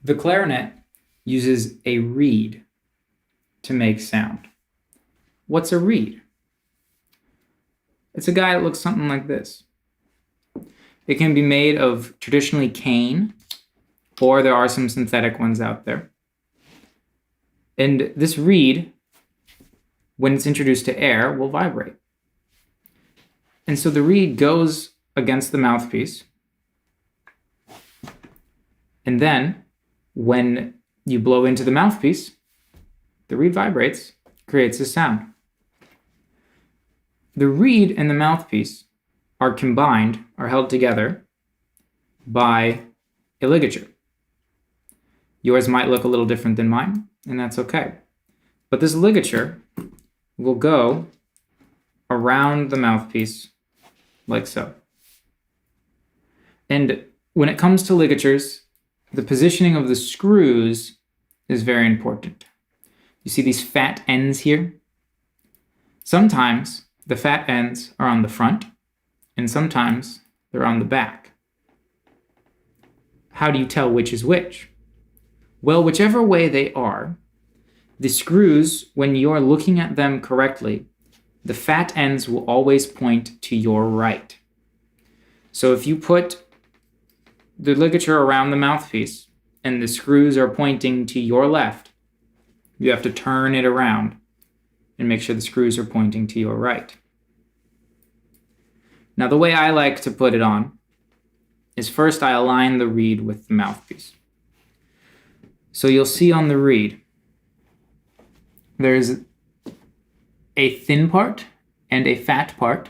The clarinet uses a reed to make sound. What's a reed? It's a guy that looks something like this. It can be made of traditionally cane, or there are some synthetic ones out there. And this reed, when it's introduced to air, will vibrate. And so the reed goes against the mouthpiece. And then when you blow into the mouthpiece, the reed vibrates, creates a sound. The reed and the mouthpiece are combined, are held together by a ligature. Yours might look a little different than mine, and that's okay. But this ligature will go around the mouthpiece like so. And when it comes to ligatures, the positioning of the screws is very important. You see these fat ends here? Sometimes the fat ends are on the front, and sometimes they're on the back. How do you tell which is which? Well, whichever way they are, the screws, when you're looking at them correctly, the fat ends will always point to your right. So if you put the ligature around the mouthpiece and the screws are pointing to your left, you have to turn it around and make sure the screws are pointing to your right. Now, the way I like to put it on is first I align the reed with the mouthpiece. So you'll see on the reed, there's a thin part and a fat part,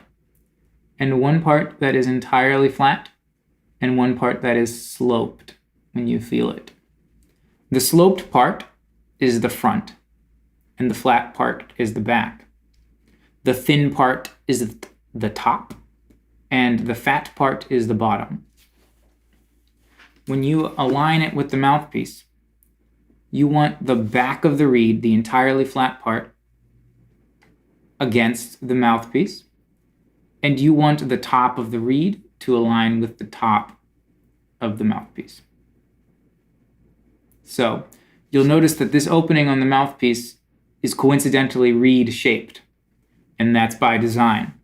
and one part that is entirely flat, and one part that is sloped when you feel it. The sloped part is the front, and the flat part is the back. The thin part is the top, and the fat part is the bottom. When you align it with the mouthpiece, you want the back of the reed, the entirely flat part, against the mouthpiece, and you want the top of the reed to align with the top of the mouthpiece. So you'll notice that this opening on the mouthpiece is coincidentally reed-shaped, and that's by design.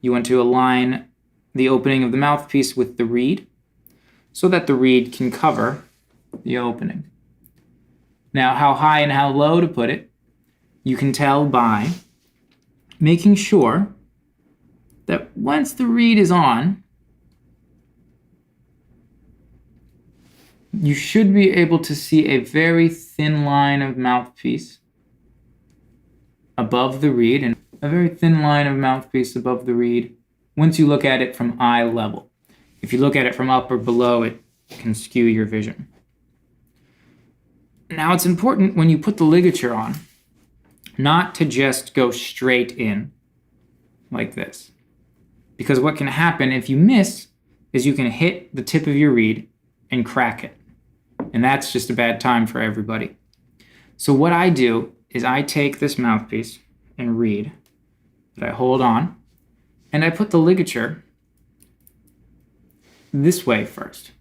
You want to align the opening of the mouthpiece with the reed so that the reed can cover the opening. Now, how high and how low to put it, you can tell by making sure that once the reed is on, you should be able to see a very thin line of mouthpiece above the reed and a very thin line of mouthpiece above the reed once you look at it from eye level. If you look at it from up or below, it can skew your vision. Now, it's important when you put the ligature on not to just go straight in like this. Because what can happen if you miss is you can hit the tip of your reed and crack it. And that's just a bad time for everybody. So what I do is I take this mouthpiece and reed that I hold on, and I put the ligature this way first.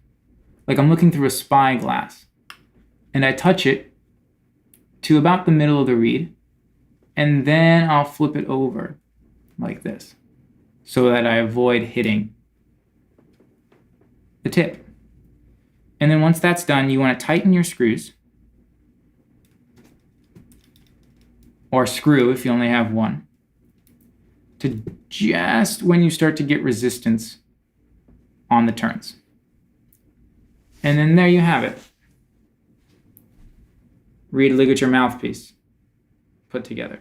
Like I'm looking through a spyglass. And I touch it to about the middle of the reed, and then I'll flip it over like this so that I avoid hitting the tip. And then once that's done, you want to tighten your screws, or screw if you only have one, to just when you start to get resistance on the turns. And then there you have it. Reed ligature mouthpiece put together.